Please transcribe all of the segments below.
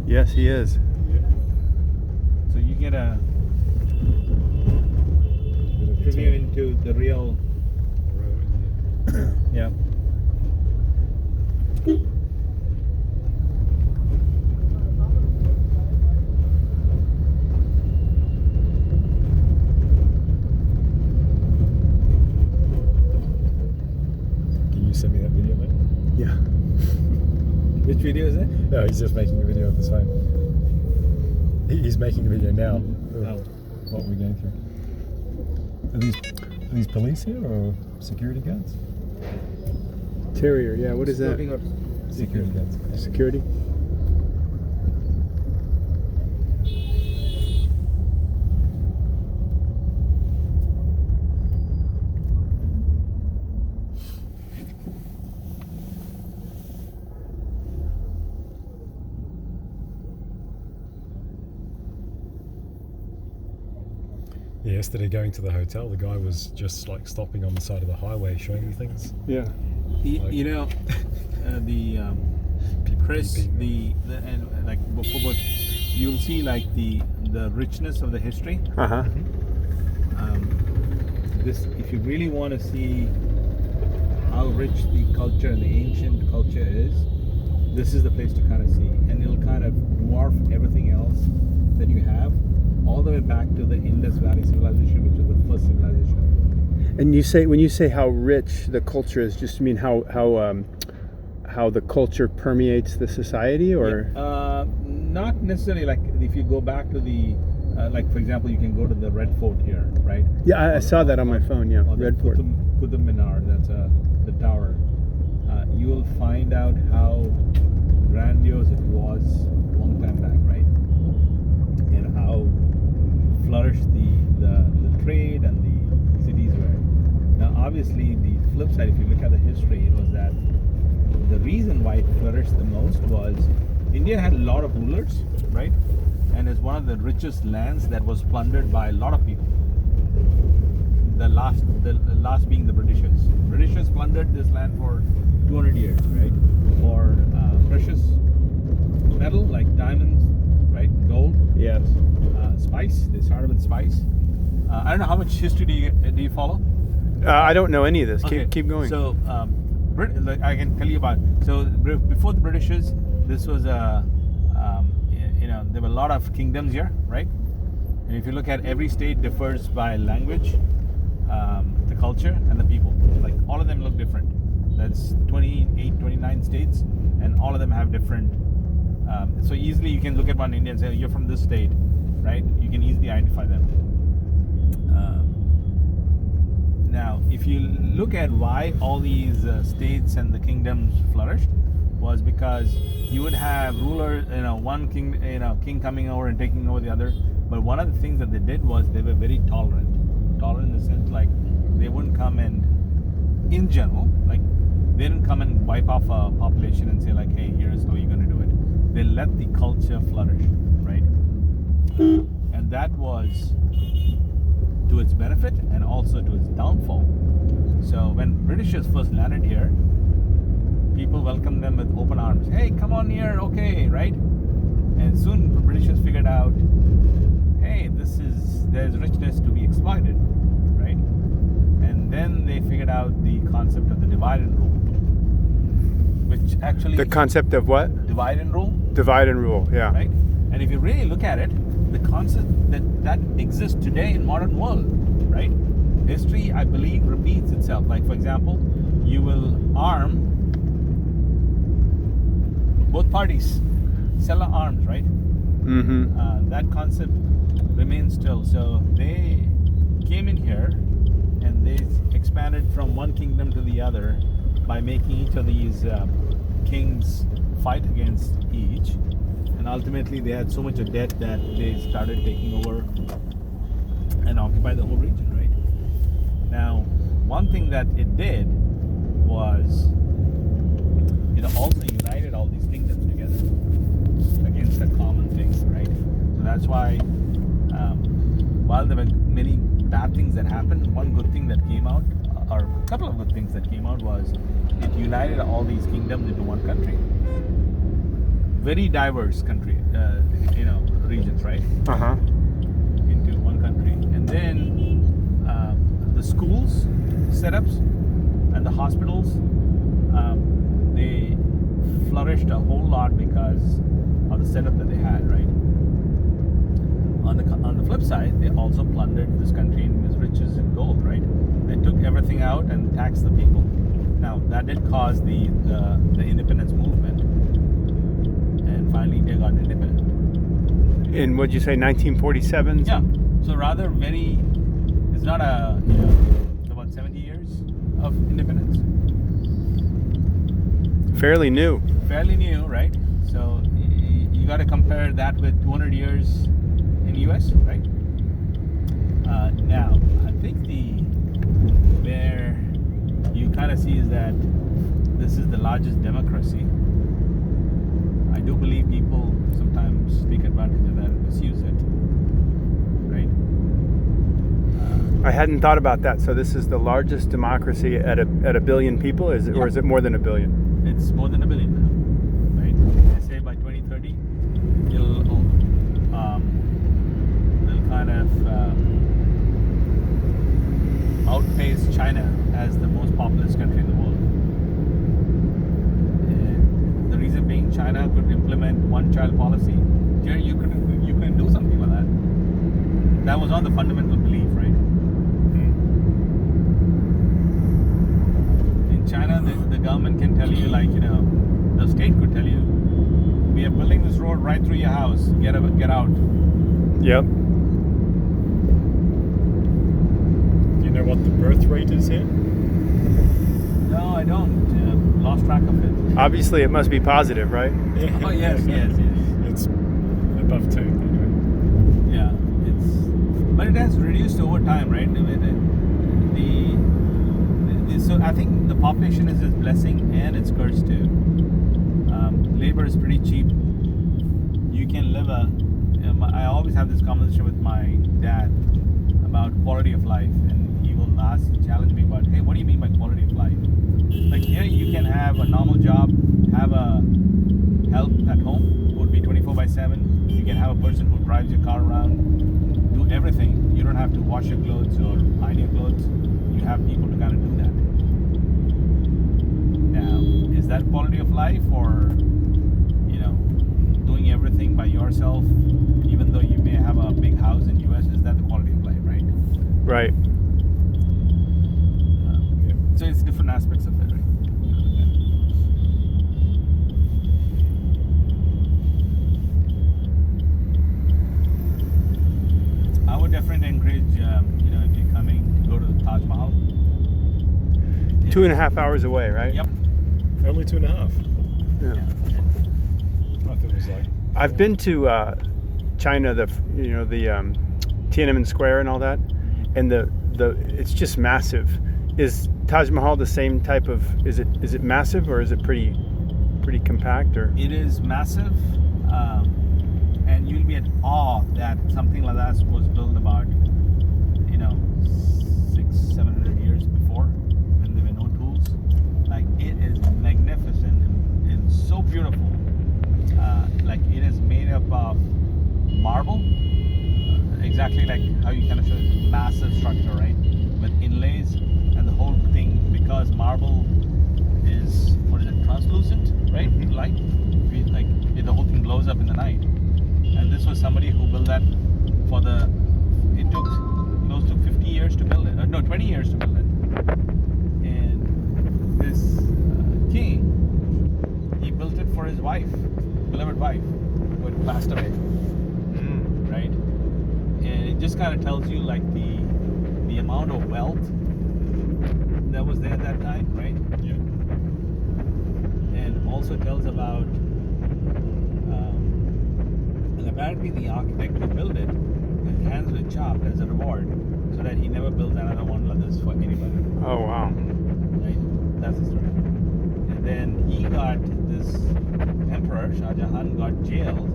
Yes, he is. So you get a preview into the real. Yeah. Can you send me that video, mate? Yeah. Which video is it? No, he's just making a video of his phone. He's making a video now of what we're going through. Are these police here or security guards? Terrier, yeah. What is that? Security guards. Security? Yeah, yesterday going to the hotel, the guy was just like stopping on the side of the highway showing me things. Yeah. You know, the Chris, and like before, but you'll see like the richness of the history. Uh-huh. This, if you really want to see how rich the culture and the ancient culture is, this is the place to kind of see, and it'll kind of dwarf everything else that you have, all the way back to the Indus Valley civilization, which was the first civilization. And when you say how rich the culture is, just mean how the culture permeates the society, or not necessarily. Like if you go back to the like for example, you can go to the Red Fort here, right? yeah, I saw that on my phone. Yeah, Or the Red Fort. Qutub Minar, that's the tower. You will find out how grandiose it was a long time back, right? And how flourished the trade and the cities were. Now, obviously, the flip side, if you look at the history, it was that the reason why it flourished the most was India had a lot of rulers, right? And it's one of the richest lands that was plundered by a lot of people. The last being the Britishers. Britishers plundered this land for 200 years, right? For precious metal like diamonds, right? Gold. Yes. Spice. They started with spice. I don't know how much history do you follow? I don't know any of this. Okay. Keep going. So, like I can tell you about. So before the Britishers, this was there were a lot of kingdoms here, right? And if you look at every state differs by language, the culture, and the people. Like all of them look different. That's 28, 29 states, and all of them have different. So easily you can look at one Indian and say, you're from this state, right? You can easily identify them. Now, if you look at why all these states and the kingdoms flourished, was because you would have rulers, one king, king coming over and taking over the other. But one of the things that they did was they were very tolerant. Tolerant in the sense like they wouldn't come and, in general, like they didn't come and wipe off a population and say like, hey, here's how you're going to do it. They let the culture flourish, right? And that was to its benefit and also to its downfall. So when Britishers first landed here, people welcomed them with open arms. Hey, come on here, okay, right? And soon the Britishers figured out, hey, there's richness to be exploited, right? And then they figured out the concept of the divide and rule, which actually the concept of what? divide and rule. Divide and rule. Yeah. Right? And if you really look at it, the concept that exists today in modern world, right? History, I believe, repeats itself. Like, for example, you will arm both parties, sell arms, right? Mm-hmm. That concept remains still. So they came in here and they expanded from one kingdom to the other by making each of these kings fight against each. And ultimately they had so much of debt that they started taking over and occupy the whole region, right? Now, one thing that it did was also united all these kingdoms together against a common thing, right? So that's why while there were many bad things that happened, one good thing that came out, or a couple of good things that came out, was it united all these kingdoms into one country. very diverse country, regions, right? Uh-huh. Into one country. And then the schools setups and the hospitals, they flourished a whole lot because of the setup that they had, right? On the flip side, they also plundered this country in its riches in gold, right? They took everything out and taxed the people. Now that did cause the independence movement, and finally India got independent. In what'd you say, 1947? Yeah. So rather very, it's not about 70 years of independence. Fairly new. Fairly new, right? So you got to compare that with 200 years in the US, right? Now, I think where you kind of see is that this is the largest democracy. I do believe people sometimes take advantage of that and misuse it, right? I hadn't thought about that. So this is the largest democracy at a billion people, or is it more than a billion? It's more than a billion now, right? They say by 2030, they'll kind of outpace China as the most populous country in the world. And the reason being, China could implement one-child policy. Here, you couldn't do something like that. That was not the fundamental belief, right? In China, the government can tell you, the state could tell you, we are building this road right through your house. Get out. Yep. Do you know what the birth rate is here? No, I don't. Lost track of it. Obviously, it must be positive, right? Oh yes. It's above 2 anyway. Yeah, but it has reduced over time, right? So I think the population is its blessing and its curse too. Labor is pretty cheap. You can live I always have this conversation with my dad about quality of life, and he will challenge me about, hey, what do you mean by quality of life? Like here, you can have a normal job, have a help at home, who would be 24/7. You can have a person who drives your car around, do everything. You don't have to wash your clothes or iron your clothes. You have people to kind of do that. Now, is that quality of life, or doing everything by yourself, even though you may have a big house in US? Is that the quality of life, right? Right. So it's different aspects of it, right? I would definitely encourage, if you're coming, to go to the Taj Mahal. 2.5 hours away, right? Yep. Only 2.5. Yeah. I thought it was like. I've been to China, the Tiananmen Square and all that, and it's just massive. Is Taj Mahal the same type of? Is it massive, or is it pretty compact? Or It is massive, and you'll be at awe that something like that was built about 600-700 years before, when there were no tools. Like, it is magnificent and so beautiful. Like, it is made up of marble, exactly like how you kind of show it, massive structure, right, with inlays, and the whole thing, because marble is translucent, right? Light, the whole thing glows up in the night. And this was somebody who built that it took close to 50 years to build it. 20 years to build it. And this king, he built it for his beloved wife, who had passed away. Right? And it just kind of tells you the amount of wealth that was there at that time, right? Yeah. And also tells about, and apparently the architect who built it, his hands were chopped as a reward, so that he never builds another one like this for anybody. oh wow, Right? That's the story. And then he got this emperor, Shah Jahan, got jailed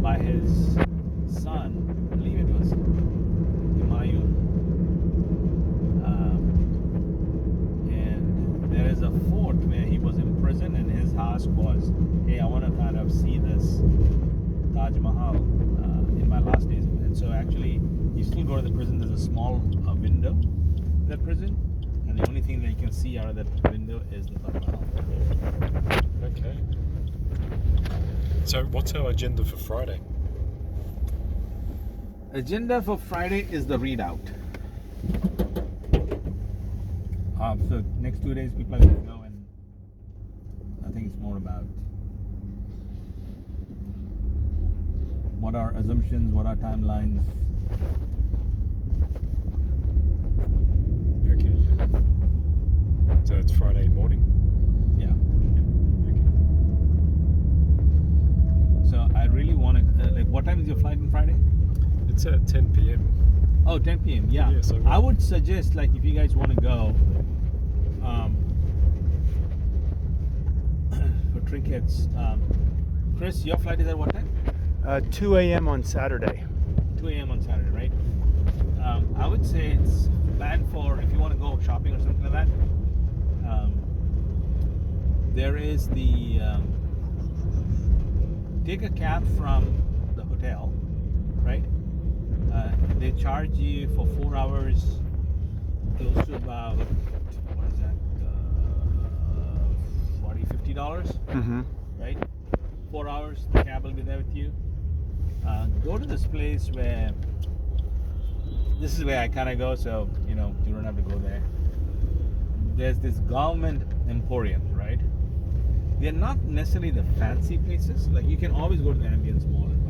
by his son, I believe it was Humayun. And there is a fort where he was imprisoned, and his ask was, hey, I want to kind of see go to the prison, there's a small window in that prison, and the only thing that you can see out of that window is the Taj Mahal. Okay. So, what's our agenda for Friday? Agenda for Friday is the readout. So next 2 days people are going to go, and I think it's more about what are assumptions, what are timelines. Okay. So it's Friday morning. Yeah. Okay. So I really want to, like, what time is your flight on Friday? It's at 10 p.m. Oh, 10 p.m. Yeah. Yeah, so I would suggest, like, if you guys want to go for trinkets, Chris, your flight is at what time? 2 a.m. on Saturday. 2 a.m. on Saturday, right? I would say it's planned for if you want to go shopping or something like that. There is the take a cab from the hotel, right? They charge you for 4 hours, close to about, what is that, $40-$50, Mm-hmm. right? 4 hours, the cab will be there with you. Go to this place where, this is where I kind of go, so you don't have to go there. There's this government emporium, right? They're not necessarily the fancy places. Like, you can always go to the Ambience Mall and